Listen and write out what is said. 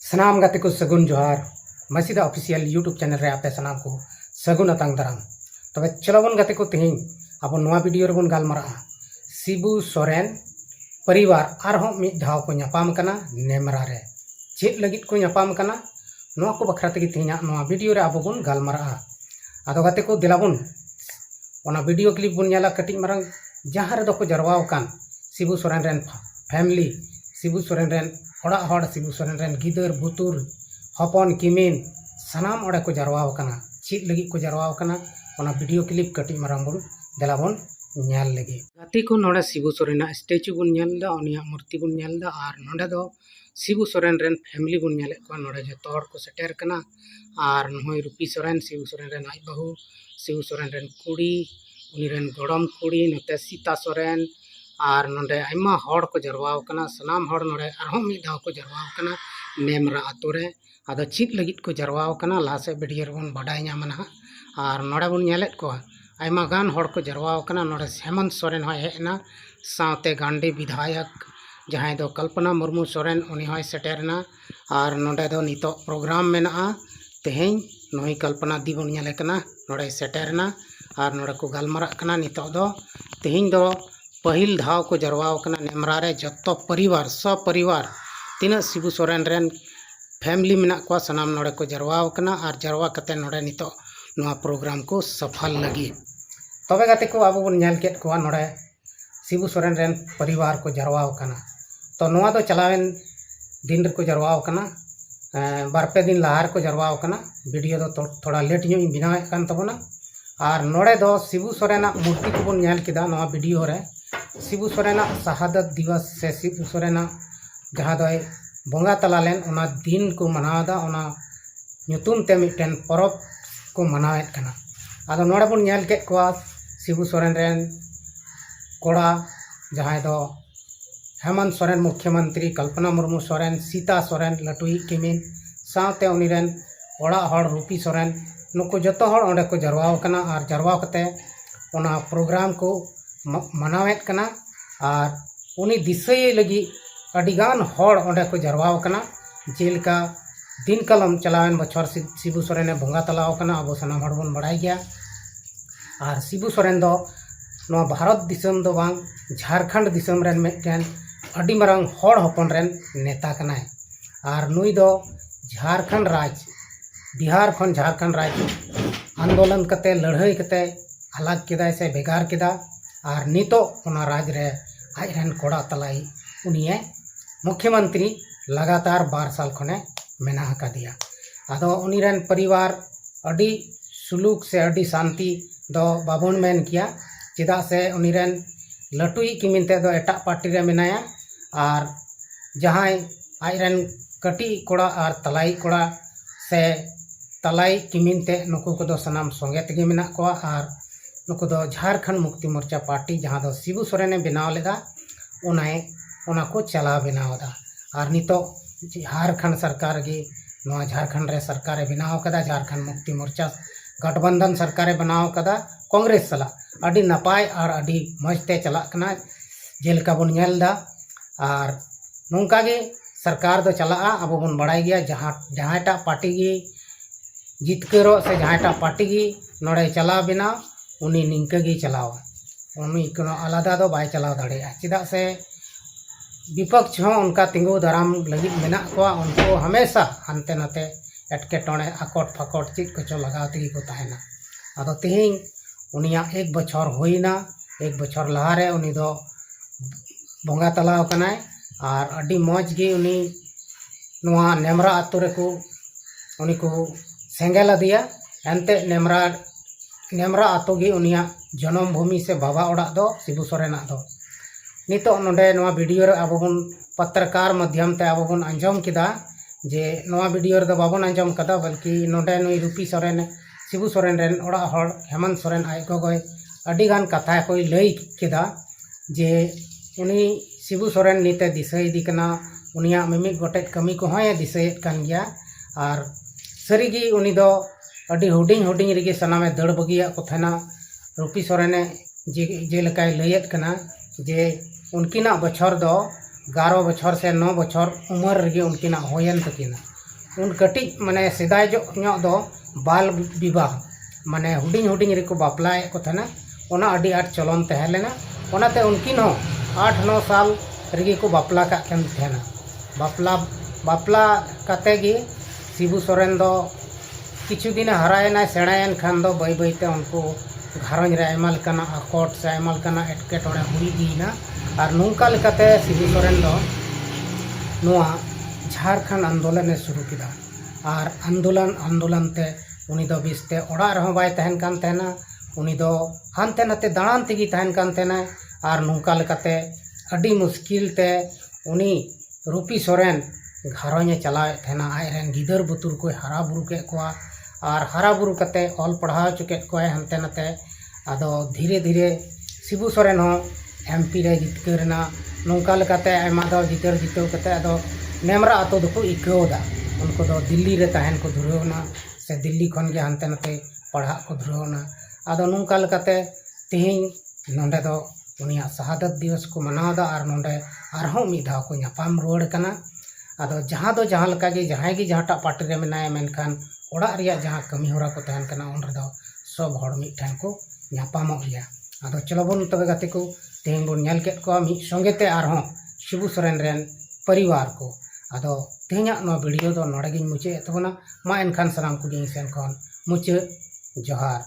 सनाम गाते को सगुन जोहार मसीदा ऑफिशियल यूट्यूब चैनल रे आपे सनाम को सगुन अतंग दाराम तबे चलो बन गाते को तेहिं अब नवा वीडियो रे बन गालमारा शिबू सोरेन परिवार आरहों मिद धाव को न्यापाम कना नेमरा रे चेद लगित को न्यापाम कना नवा को बखरा तेगी तेहिं नवा वीडियो रे अब बन गालमारा आदो गाते को दिलाबुन ओना वीडियो क्लिप बन नेला कटिज मारंग जहां रे दो को जरवाव कान शिबू सोरेन रेन फैमिली शिबू सोरेन रेन ओड़ा हड़ शिबू सोरेन रेन गिदर बुतुर हपन किमिन सनाम ओड़े को जरवाव काना चीज लगी को जरवाव काना ओना वीडियो क्लिप कटिज मारंग बुन देलाबुन ᱧᱮᱞ लगे गाती को नोड़े शिबू सोरेन स्टैचू बुन ᱧᱮᱞदा उनिया मूर्ति बुन ᱧᱮᱞदा और नोड़े दो शिबू सोरेन रेन फैमिली बुन ᱧᱮᱞᱮᱫ को नोड़े जतो हड़ को सेटेर कना और नहय रूपी सोरेन शिबू सोरेन रेन आई बहु शिबू सोरेन रेन कुड़ी उनी रेन गड़म कुड़ी नते सीता सोरेन और नोड़े आयमा हड़ को जरवाव कना सनाम हड़ नोड़े आरहों मिद धाव को जरवाव कना नेमरा आतु रे आदो चीज लगित को जरवाव कना लासे वीडियो रे बन बाडाय ᱧᱟᱢना और नोड़े बुन ᱧᱮᱞᱮᱫ को आयमा गान हड़ को जरवाव कना नोड़े हेमंत सोरेन होय हेना साथे गांडी विधायक जहां दो कल्पना मुर्मू सोरेन उनी होय सेटेरना और नोड़े दो नितो प्रोग्राम मेना तेहें नोई कल्पना दी बन ᱧᱮᱞᱮ कना नोड़े सेटेरना और नोड़े को गालमारा कना नितो दो तेहें दो पहिल धाव को जरवाव कना नेमरा रे जतो परिवार सब परिवार तीना शिबू सोरेन रेन फैमिली मेना को सनाम नोड़े को जरवाव कना और जरवा कते नोड़े नितो नोआ प्रोग्राम को सफल लगी तबे गाते को अब बन ᱧᱮᱞ केत को नोड़े शिबू सोरेन रेन परिवार को जरवाव कना तो नोआ दो चलावेन दिन रे को जरवाव कना बारपे दिन लहार को जरवाव कना वीडियो दो थोड़ा लेट ᱧᱚᱜ ᱤᱧ ᱵᱮᱱᱟᱣᱮᱫ ᱠᱟᱱ ᱛᱟᱵᱚᱱᱟ और नोड़े दो शिबू सोरेना मूर्ति को बन ᱧᱮᱞ केदा नोआ वीडियो रे शिबू सोरेना शहादत दिवस से शिबू सोरेना जहाँ दो बोंगा तला लेन ओना दिन को मनावदा ओना ᱧᱩᱛᱩᱢ ते मिटन परब को मनावेत कना आदो नोड़े बन ᱧᱮᱞ केत को शिबू सोरेन रेन कोड़ा जहाँ दो हेमंत सोरेन मुख्यमंत्री कल्पना मुर्मू सोरेन सीता सोरेन लटुई किमिन साथे उनी रेन ओड़ा हड़ रूपी सोरेन नुको जतो हड़ ओंडे को जरवाव कना और जरवाव कते ओना प्रोग्राम को मनावेत कना और उनी दिसय लगी अडिगान हड़ ओंडे को जरवाव कना जेलका दिन कलम चलावेन बछर शिबू सोरेन बोंगा तलाव कना अब सनाम हड़ बन बड़ाय गया और शिबू सोरेन दो नोआ भारत दिसम दो बांग झारखंड दिसम रेन मेटन अडी मारंग हड़ हपन रेन नेता कनाय और नुई दो झारखंड राज बिहार खन झारखंड राज आंदोलन कते लड़ाई कते अलग केदा से बेगार केदा और नितो ओना राज रे आज रेन कोड़ा तलाई उनिए मुख्यमंत्री लगातार 12 साल खने मेना का दिया आदो उनी रेन परिवार अडी सुलूक से अडी शांति दो बाबन मेन किया चेदा से उनी रेन लटुई किमिनते दो एटा पार्टी रे मेनाया और जहां आज रेन कटी कोड़ा और तलाई कोड़ा से तलाई किमिनते नुकु को दो सनाम संगे तेगे मेना को और नुकु दो झारखंड मुक्ति मोर्चा पार्टी जहां दो शिबू सोरेन बनाव लेदा ओना को चला बनावदा और नितो झारखंड सरकार गे नोआ झारखंड रे सरकार बनाव कदा झारखंड मुक्ति मोर्चा गठबंधन सरकार बनाव कदा कांग्रेस सला अडी नपाय और अडी मजते चला कना जेलका बन ᱧᱮᱞदा और नोंका गे सरकार दो चला अब बन बड़ाई गया जहांटा पार्टी गे जितकरो से जहांटा पार्टी गे नोड़े चला बिना उनी निंका गे चलावा उनी कोनो आलादा दो बाय चलाव दाड़ेया चिदा से विपक्ष हो उनका तिंगु दाराम लगी मेना को उनको हमेशा हानते नाते एटकेटोणे आकोट फाकोट चीज को लगाव तेगी को ताहेना आदो तेहिं उनिया 1 बछर होइना 1 बछर लहारे उनी दो बोंगा तलाव कनाय और अडी मौज गे उनी नोआ नेमरा आतु रे को उनी को सेंगेल दिया एनते नेमरा आतु गे उनिया जन्म भूमि से बाबा ओड़ा दो शिबू सोरेना दो नितो नोडे नोआ वीडियो रे अब बन पत्रकार माध्यम ते अब बन अंजम किदा जे नोआ वीडियो रे दो बाबन अंजम कदा बल्कि नोडे नुई रूपी सोरेन शिबू सोरेन रेन ओड़ा हड़ हेमंत सोरेन आय गोगोय अडी गान कथा कोई लई केदा जे उनी शिबू सोरेन नीते दिसय दी कना उनिया मिमिक गोटेज कमी को होय दिसयत कान गया और सरीगी उनी दो अडी हुडिंग हुडिंग रेगे सनामे दड़ बगिया को थाना रूपी सोरेने जे लेकाय लयत कना जे उनकिना बछर दो 11 बछर से 9 बछर उम्र रेगे उनकिना होयन तकिना उन कटिज माने सेदाय दो बाल विवाह माने हुडिंग हुडिंग रेको बापलाए को थाना ओना अडी आट चलन तहे लेना ओनाते उनकिन हो 8-9 साल रेगी को बापला का केन थाना बापला काते गी शिबू सोरेन दो किछु दिन हरायना सेणायन खान दो बै बैते उनको घारंज रे आयमा लेकाना आकोट से आयमा लेकाना एटकेटोड़े हुई दीना और नौका लेकाते शिबू सोरेन दो नुआ झारखंड आंदोलन शुरू किया और आंदोलन ते उनी दो बिस्ते ओड़ा रहो बाय तहन कान तहना उनी दो हानते नाते दाड़ान तेगी तहन कान तहना और नौका लेकाते अडी मुश्किल ते उनी रूपी सोरेन घारंजे चलावे तहना आयरन गिदर बुतुर को हरा बुरु के कोआ और हरा बुरु कते ऑल पढ़ाव चुके को हानते नाते आदो धीरे धीरे शिबू सोरेन हो एमपी रे जितकरना नौका लेकाते आयमा दो जितव कते आदो नेमरा आतो दो को इकौदा उनको दो दिल्ली रे तहन को धुरवना से दिल्ली खन के हानते नाते पढ़ा को धुरवना आदो नौका लेकाते तिहिं नोंडे दो उनिया शहादत दिवस को मनावदा और नोंडे आरहों मिद धाव को ᱧᱟᱯᱟᱢ रुआड़ कना आदो जहाँ दो जहाँ लका गे जहाँ गी जहाँटा पार्टी रे मेनाय मेनखान ओड़ा रिया जहाँ कमी होरा को तहन कना उन रेदो सब हड़ मिठन को ᱧᱟᱯᱟᱢᱚᱜ गया आदो चलो बन तबे गाते को तेहिं बन नेल केट को मिद संगेते आरहों शिबू सोरेन रेन परिवार को आदो तेहिंया नो वीडियो दो नोडे गिन मुचे तबना मा एनखान सलाम को गिन सेन खन मुचे जोहार।